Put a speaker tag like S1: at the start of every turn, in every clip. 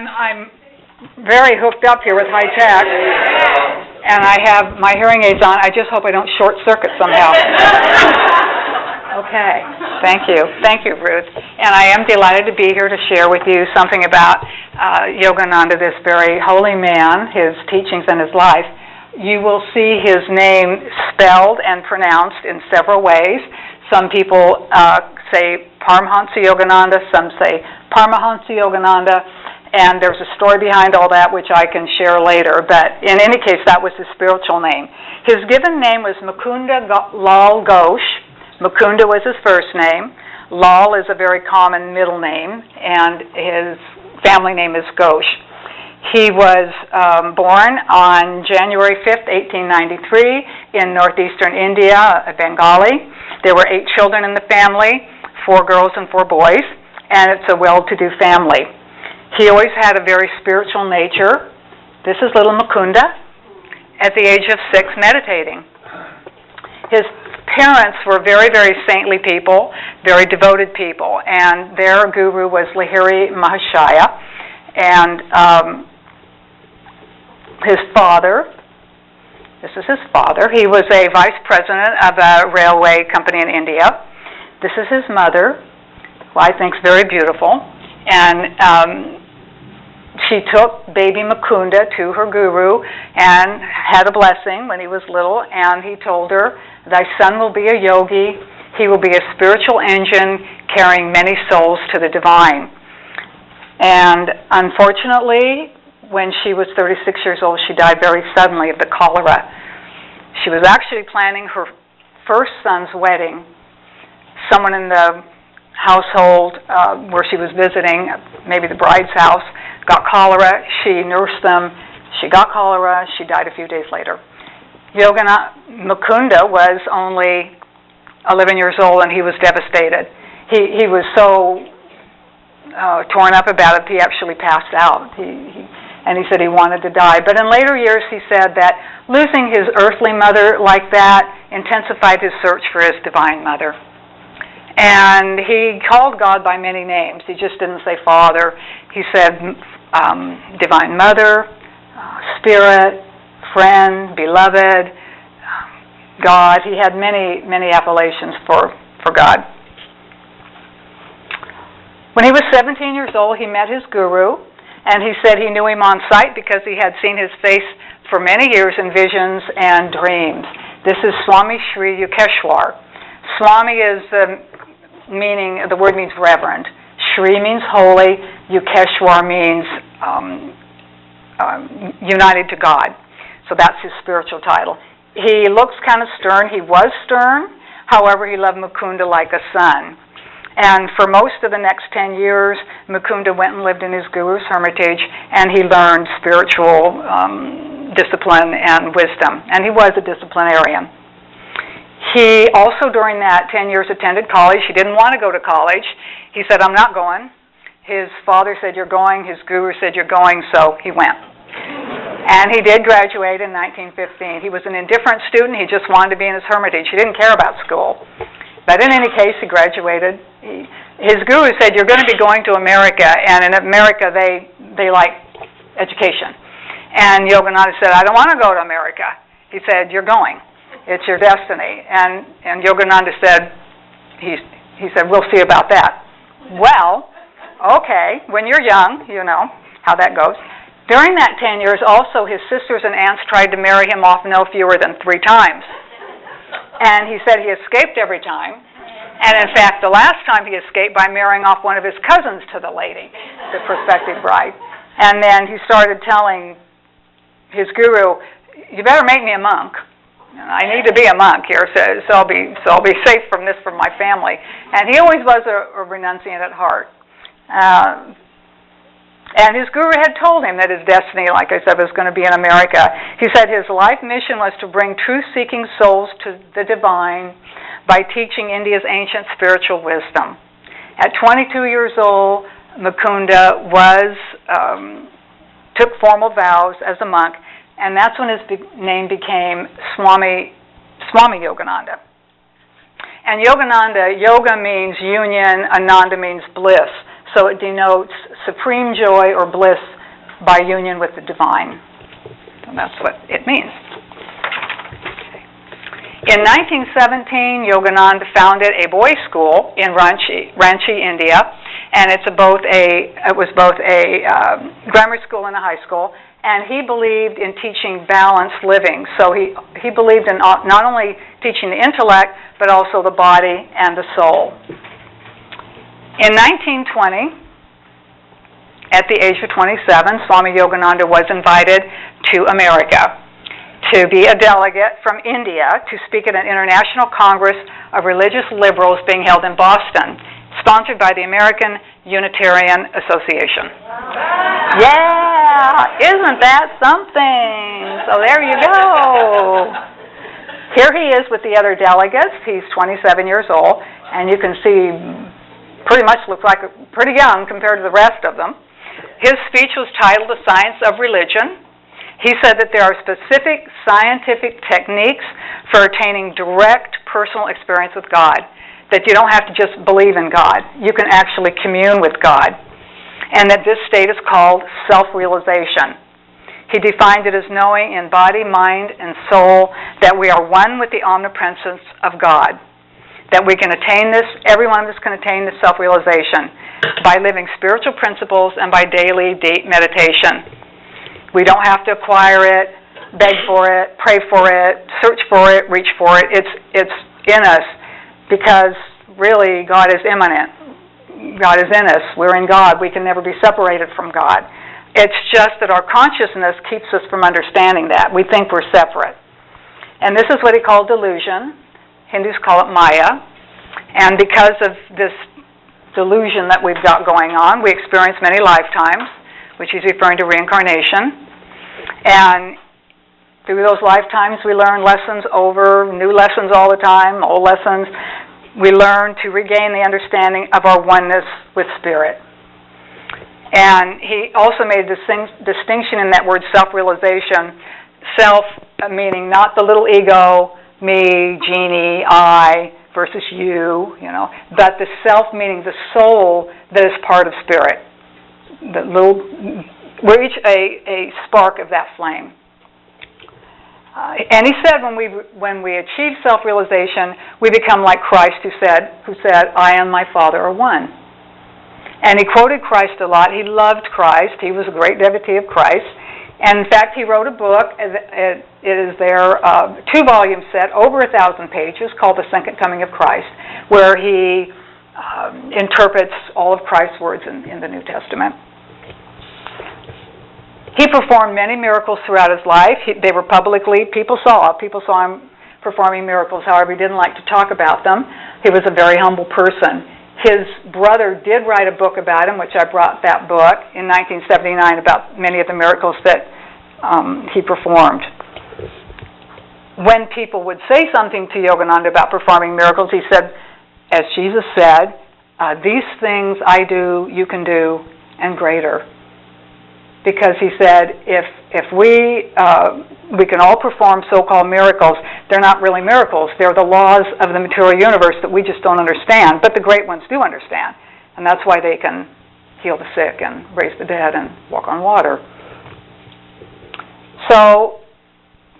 S1: And I'm very hooked up here with high tech, and I have my hearing aids on. I just hope I don't short circuit somehow. Okay, thank you. Thank you, Ruth. And I am delighted to be here to share with you something about Yogananda, this very holy man, his teachings and his life. You will see his name spelled and pronounced in several ways. Some people say Paramahansa Yogananda, some say Paramahansa Yogananda, and there's a story behind all that which I can share later, but in any case, that was his spiritual name. His given name was Mukunda Lal Ghosh. Mukunda was his first name. Lal is a very common middle name, and his family name is Ghosh. He was born on January 5th, 1893 in northeastern India, Bengali. There were 8 children in the family, 4 girls and 4 boys, and it's a well-to-do family. He always had a very spiritual nature. This is little Mukunda at the age of 6 meditating. His parents were very, very saintly people, very devoted people, and their guru was Lahiri Mahashaya. And his father, this is his father, he was a vice president of a railway company in India. This is his mother, who I think is very beautiful. And she took baby Mukunda to her guru and had a blessing when he was little, and he told her, "Thy son will be a yogi. He will be a spiritual engine carrying many souls to the divine." And unfortunately, when she was 36 years old, she died very suddenly of the cholera. She was actually planning her first son's wedding. Someone in the household where she was visiting, maybe the bride's house, got cholera. She nursed them. She got cholera. She died a few days later. Mukunda was only 11 years old, and he was devastated. He was so torn up about it, he actually passed out. And he said he wanted to die. But in later years, he said that losing his earthly mother like that intensified his search for his divine mother. And he called God by many names. He just didn't say Father. He said Divine Mother, Spirit, Friend, Beloved, God. He had many, many appellations for God. When he was 17 years old, he met his guru, and he said he knew him on sight because he had seen his face for many years in visions and dreams. This is Swami Sri Yukeshwar. Swami is the word means reverend. Shri means holy. Yukeshwar means united to God. So that's his spiritual title. He looks kind of stern. He was stern. However, he loved Mukunda like a son. And for most of the next 10 years, Mukunda went and lived in his guru's hermitage, and he learned spiritual discipline and wisdom. And he was a disciplinarian. He also, during that 10 years, attended college. He didn't want to go to college. He said, "I'm not going." His father said, "You're going." His guru said, "You're going," so he went. And he did graduate in 1915. He was an indifferent student. He just wanted to be in his hermitage. He didn't care about school. But in any case, he graduated. His guru said, "You're going to be going to America, and in America they like education." And Yogananda said, "I don't want to go to America." He said, "You're going. It's your destiny." And Yogananda said, he said, "We'll see about that." Well, okay, when you're young, you know how that goes. During that 10 years, also, his sisters and aunts tried to marry him off no fewer than 3 times. And he said he escaped every time. And in fact, the last time he escaped by marrying off one of his cousins to the lady, the prospective bride. And then he started telling his guru, "You better make me a monk. I need to be a monk here, so I'll be safe from this from my family." And he always was a renunciant at heart. And his guru had told him that his destiny, like I said, was going to be in America. He said his life mission was to bring truth-seeking souls to the divine by teaching India's ancient spiritual wisdom. At 22 years old, Mukunda took formal vows as a monk, and that's when his name became Swami Yogananda. And Yogananda, yoga means union, ananda means bliss. So it denotes supreme joy or bliss by union with the divine. And that's what it means. In 1917, Yogananda founded a boys' school in Ranchi, India, and it was both a grammar school and a high school. And he believed in teaching balanced living. So he believed in not only teaching the intellect, but also the body and the soul. In 1920, at the age of 27, Swami Yogananda was invited to America to be a delegate from India to speak at an international congress of religious liberals being held in Boston, sponsored by the American Unitarian Association. Yeah, isn't that something? So there you go. Here he is with the other delegates. He's 27 years old, and you can see pretty much looks like pretty young compared to the rest of them. His speech was titled The Science of Religion. He said that there are specific scientific techniques for attaining direct personal experience with God, that you don't have to just believe in God. You can actually commune with God, and that this state is called self-realization. He defined it as knowing in body, mind, and soul that we are one with the omnipresence of God, that we can attain this, every one of us can attain this self-realization by living spiritual principles and by daily deep meditation. We don't have to acquire it, beg for it, pray for it, search for it, reach for it. It's in us because really God is immanent. God is in us. We're in God. We can never be separated from God. It's just that our consciousness keeps us from understanding that. We think we're separate. And this is what he called delusion. Hindus call it Maya. And because of this delusion that we've got going on, we experience many lifetimes, which he's referring to reincarnation. And through those lifetimes, we learn lessons over, new lessons all the time, old lessons. We learn to regain the understanding of our oneness with Spirit. And he also made a distinction in that word self-realization, self meaning not the little ego, me, Jeannie, I, versus you, but the self meaning the soul that is part of Spirit. We're each a spark of that flame. And he said when we achieve self-realization, we become like Christ who said, I and my Father are one. And he quoted Christ a lot. He loved Christ. He was a great devotee of Christ. And in fact, he wrote a book. It is there, 2-volume set, over 1,000 pages, called The Second Coming of Christ, where he interprets all of Christ's words in the New Testament. He performed many miracles throughout his life. People saw him performing miracles. However, he didn't like to talk about them. He was a very humble person. His brother did write a book about him, which I brought that book in 1979 about many of the miracles that he performed. When people would say something to Yogananda about performing miracles, he said, as Jesus said, these things I do, you can do, and greater. Because he said, if we can all perform so-called miracles, they're not really miracles. They're the laws of the material universe that we just don't understand. But the great ones do understand. And that's why they can heal the sick and raise the dead and walk on water. So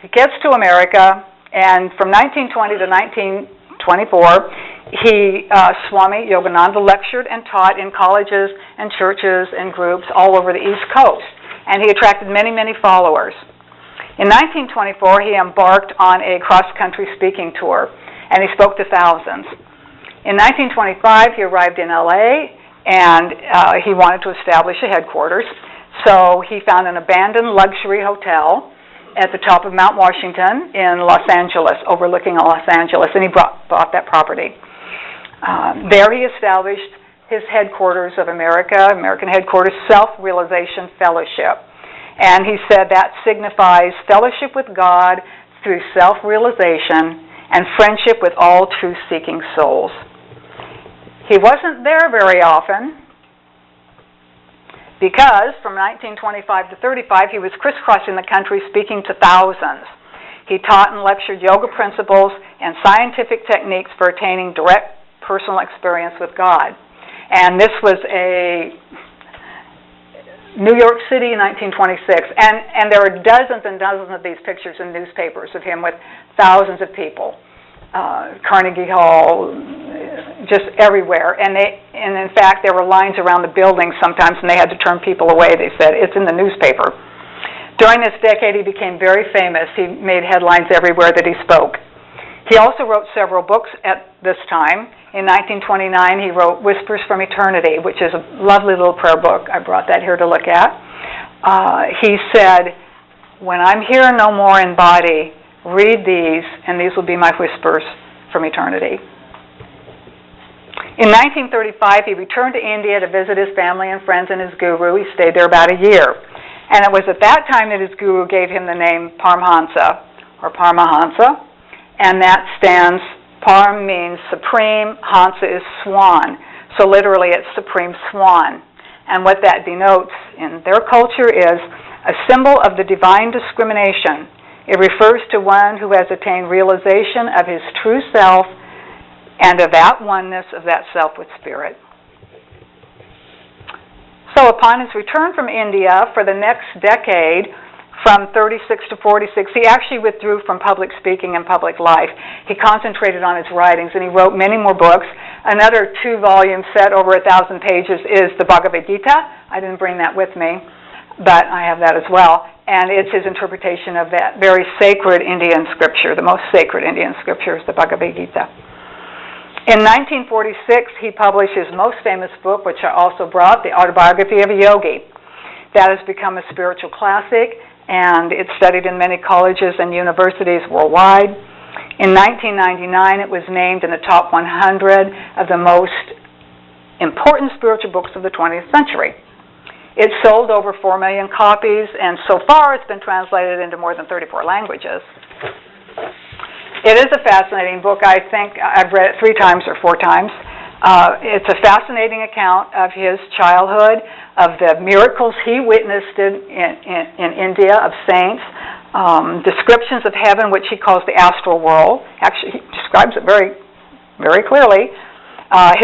S1: he gets to America, and from 1920 to 1924, Swami Yogananda lectured and taught in colleges and churches and groups all over the East Coast, and he attracted many, many followers. In 1924, he embarked on a cross-country speaking tour, and he spoke to thousands. In 1925, he arrived in LA, and he wanted to establish a headquarters, so he found an abandoned luxury hotel at the top of Mount Washington in Los Angeles, overlooking Los Angeles, and he bought that property. There he established his headquarters of American headquarters, Self-Realization Fellowship. And he said that signifies fellowship with God through self-realization and friendship with all truth-seeking souls. He wasn't there very often because from 1925 to 35, he was crisscrossing the country speaking to thousands. He taught and lectured yoga principles and scientific techniques for attaining direct personal experience with God. And this was New York City in 1926, and there are dozens and dozens of these pictures in newspapers of him with thousands of people. Carnegie Hall, just everywhere. And in fact, there were lines around the building sometimes, and they had to turn people away. They said, it's in the newspaper. During this decade, he became very famous. He made headlines everywhere that he spoke. He also wrote several books at this time. In 1929, he wrote Whispers from Eternity, which is a lovely little prayer book. I brought that here to look at. He said, when I'm here no more in body, read these, and these will be my whispers from eternity. In 1935, he returned to India to visit his family and friends and his guru. He stayed there about a year. And it was at that time that his guru gave him the name Paramhansa, or Paramahansa, and that stands, Param means supreme, Hansa is swan. So literally it's supreme swan. And what that denotes in their culture is a symbol of the divine discrimination. It refers to one who has attained realization of his true self and of that oneness of that self with spirit. So upon his return from India for the next decade, from 36 to 46, he actually withdrew from public speaking and public life. He concentrated on his writings, and he wrote many more books. Another 2-volume set, over 1,000 pages, is the Bhagavad Gita. I didn't bring that with me, but I have that as well. And it's his interpretation of that very sacred Indian scripture. The most sacred Indian scripture is the Bhagavad Gita. In 1946, he published his most famous book, which I also brought, the Autobiography of a Yogi. That has become a spiritual classic, and it's studied in many colleges and universities worldwide. In 1999, it was named in the top 100 of the most important spiritual books of the 20th century. It sold over 4 million copies, and so far it's been translated into more than 34 languages. It is a fascinating book. I think I've read it 3 times or 4 times. It's a fascinating account of his childhood, of the miracles he witnessed in India, of saints, descriptions of heaven, which he calls the astral world. Actually, he describes it very, very clearly.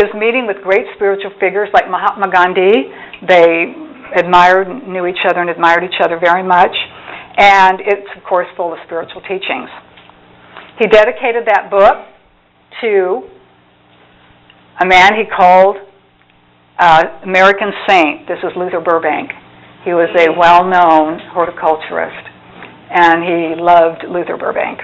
S1: His meeting with great spiritual figures like Mahatma Gandhi. They knew each other and admired each other very much. And it's, of course, full of spiritual teachings. He dedicated that book to a man he called American Saint. This is Luther Burbank. He was a well-known horticulturist, and he loved Luther Burbank.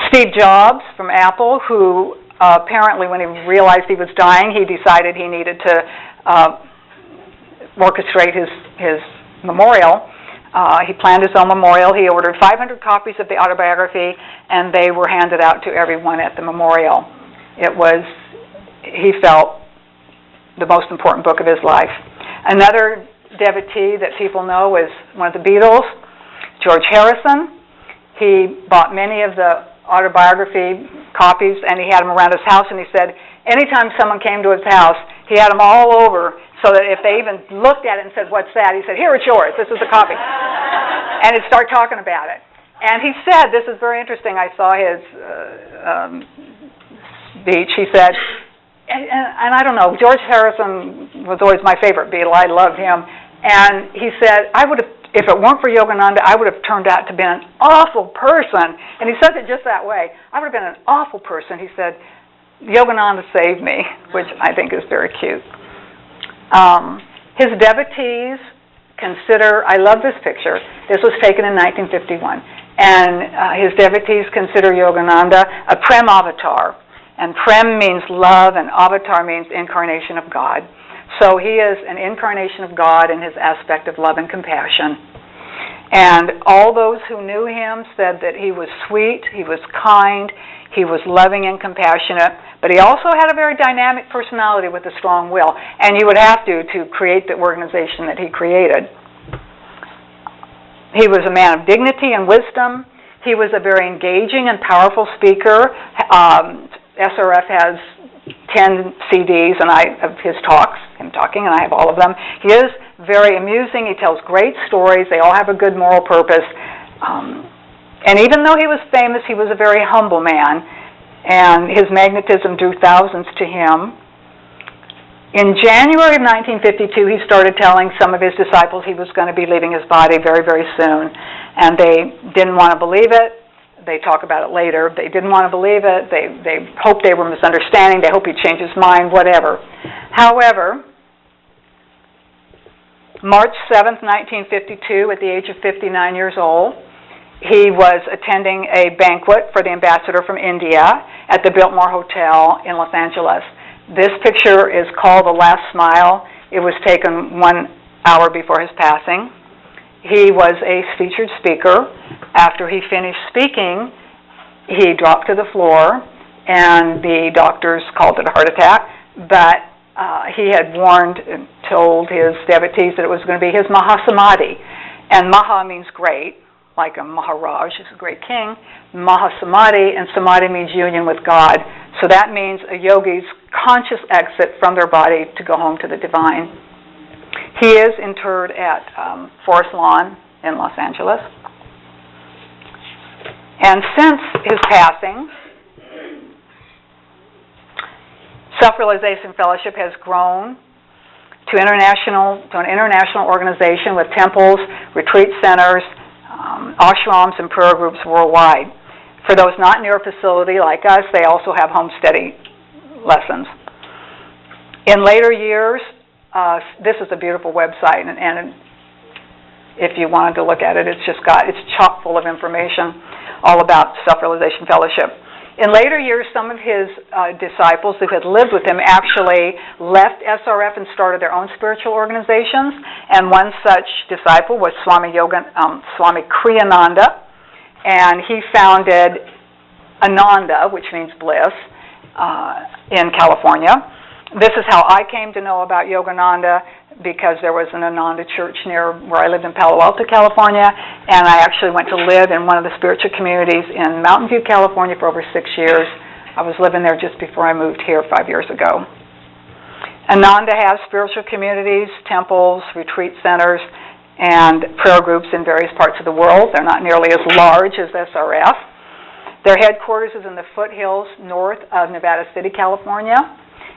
S1: Steve Jobs from Apple, who apparently when he realized he was dying, he decided he needed to orchestrate his memorial. He planned his own memorial. He ordered 500 copies of the Autobiography, and they were handed out to everyone at the memorial. It was, he felt, the most important book of his life. Another devotee that people know is one of the Beatles, George Harrison. He bought many of the Autobiography copies, and he had them around his house, and he said anytime someone came to his house, he had them all over, so that if they even looked at it and said, "What's that?" he said, "Here, it's yours. This is a copy." And he'd start talking about it. And he said, this is very interesting, I saw his speech. He said, and I don't know, George Harrison was always my favorite Beatle. I loved him. And he said, if it weren't for Yogananda, I would have turned out to be an awful person. And he said it just that way. I would have been an awful person. He said, Yogananda saved me, which I think is very cute. His devotees consider, I love this picture. This was taken in 1951. And his devotees consider Yogananda a Prem avatar. And Prem means love, and avatar means incarnation of God. So he is an incarnation of God in his aspect of love and compassion. And all those who knew him said that he was sweet, he was kind, he was loving and compassionate, but he also had a very dynamic personality with a strong will. And you would have to create the organization that he created. He was a man of dignity and wisdom. He was a very engaging and powerful speaker. SRF has 10 CDs of his talks, him talking, and I have all of them. He is very amusing. He tells great stories. They all have a good moral purpose. And even though he was famous, he was a very humble man, and his magnetism drew thousands to him. In January of 1952, he started telling some of his disciples he was going to be leaving his body very, very soon. And they didn't want to believe it. They talk about it later. They didn't want to believe it. They hoped they were misunderstanding. They hoped he'd change his mind, whatever. However, March 7th, 1952, at the age of 59 years old, he was attending a banquet for the ambassador from India at the Biltmore Hotel in Los Angeles. This picture is called The Last Smile. It was taken 1 hour before his passing. He was a featured speaker. After he finished speaking, he dropped to the floor, and the doctors called it a heart attack, but he had warned and told his devotees that it was going to be his Mahasamadhi. And Maha means great, like a Maharaj is a great king. Mahasamadhi, and Samadhi means union with God. So that means a yogi's conscious exit from their body to go home to the divine. He is interred at Forest Lawn in Los Angeles. And since his passing, Self-Realization Fellowship has grown to an international organization with temples, retreat centers, ashrams, and prayer groups worldwide. For those not near a facility like us, they also have home study lessons. In later years, this is a beautiful website, and if you wanted to look at it, it's chock full of information all about Self-Realization Fellowship. In later years, some of his disciples who had lived with him actually left SRF and started their own spiritual organizations, and one such disciple was Swami Kriyananda, and he founded Ananda, which means bliss, in California. This is how I came to know about Yogananda, because there was an Ananda church near where I lived in Palo Alto, California, and I actually went to live in one of the spiritual communities in Mountain View, California for over 6 years. I was living there just before I moved here 5 years ago. Ananda has spiritual communities, temples, retreat centers, and prayer groups in various parts of the world. They're not nearly as large as SRF. Their headquarters is in the foothills north of Nevada City, California,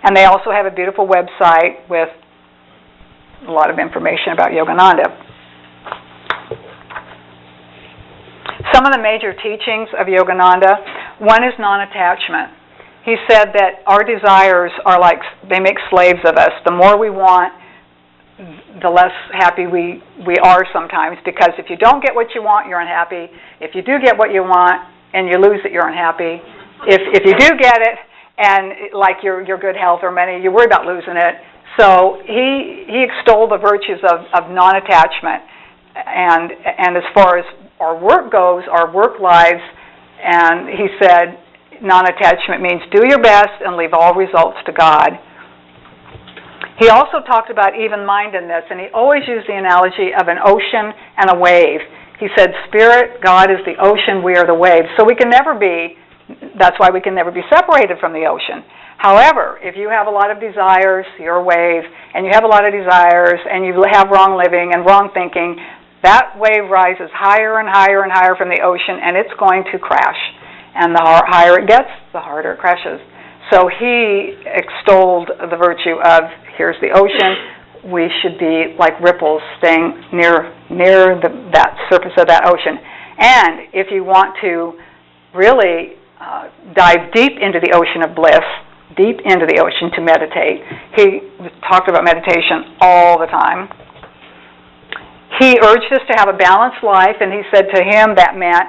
S1: and they also have a beautiful website with a lot of information about Yogananda. Some of the major teachings of Yogananda, one is non-attachment. He said that our desires are like, they make slaves of us. The more we want, the less happy we are sometimes, because if you don't get what you want, you're unhappy. If you do get what you want and you lose it, you're unhappy. If you do get it, and like your good health or money, you worry about losing it. So he extolled the virtues of non-attachment, and as far as our work goes, our work lives, and he said non-attachment means do your best and leave all results to God. He also talked about even-mindedness, and he always used the analogy of an ocean and a wave. He said, Spirit, God is the ocean, we are the waves. So we can never be, that's why we can never be separated from the ocean. However, if you have a lot of desires, you're a wave, and you have a lot of desires, and you have wrong living and wrong thinking, that wave rises higher and higher and higher from the ocean, and it's going to crash. And the higher it gets, the harder it crashes. So he extolled the virtue of, here's the ocean, we should be like ripples staying near that surface of that ocean. And if you want to really dive deep into the ocean of bliss, deep into the ocean to meditate, he talked about meditation all the time. He urged us to have a balanced life, and he said to him that meant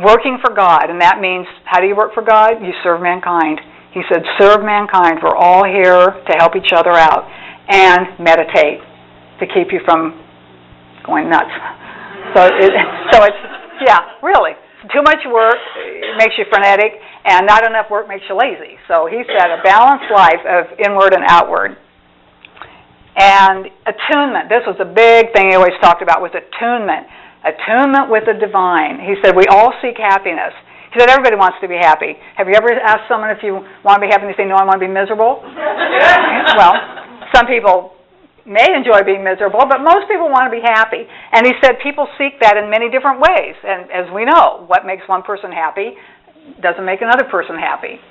S1: working for God, and that means, how do you work for God? You serve mankind. He said, serve mankind. We're all here to help each other out. And meditate to keep you from going nuts. So it's, yeah, really. Too much work makes you frenetic, and not enough work makes you lazy. So he said a balanced life of inward and outward. And attunement, this was a big thing he always talked about, was attunement. Attunement with the divine. He said, we all seek happiness. He said, everybody wants to be happy. Have you ever asked someone if you want to be happy and they say, no, I want to be miserable? Well, some people may enjoy being miserable, but most people want to be happy. And he said people seek that in many different ways. And as we know, what makes one person happy doesn't make another person happy.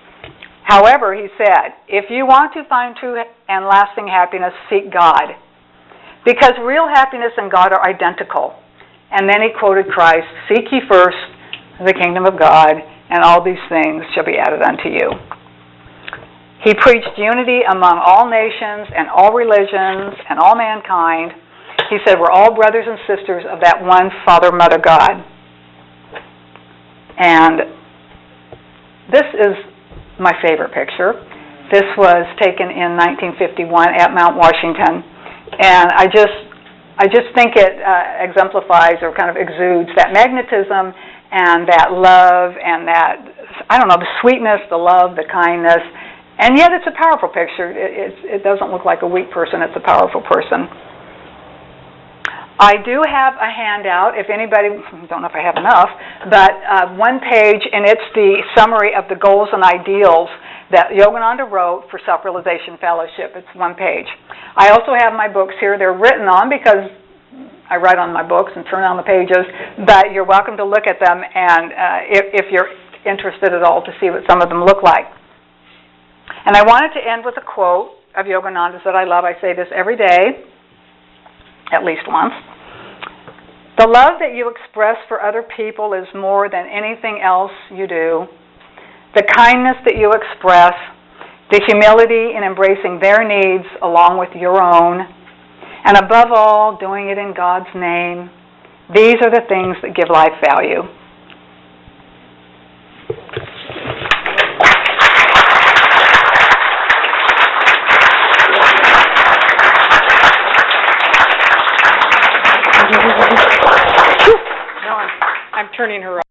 S1: However, he said, if you want to find true and lasting happiness, seek God. Because real happiness and God are identical. And then he quoted Christ, seek ye first the kingdom of God, and all these things shall be added unto you. He preached unity among all nations and all religions and all mankind. He said we're all brothers and sisters of that one Father, Mother, God. And this is my favorite picture. This was taken in 1951 at Mount Washington. And I just think it exemplifies or kind of exudes that magnetism and that love and that, I don't know, the sweetness, the love, the kindness. And yet it's a powerful picture. It doesn't look like a weak person. It's a powerful person. I do have a handout, if anybody, I don't know if I have enough, but one page, and it's the summary of the goals and ideals that Yogananda wrote for Self-Realization Fellowship. It's one page. I also have my books here. They're written on because I write on my books and turn on the pages, but you're welcome to look at them and if you're interested at all to see what some of them look like. And I wanted to end with a quote of Yogananda's that I love. I say this every day, at least once. The love that you express for other people is more than anything else you do. The kindness that you express, the humility in embracing their needs along with your own, and above all, doing it in God's name. These are the things that give life value.
S2: I'm turning her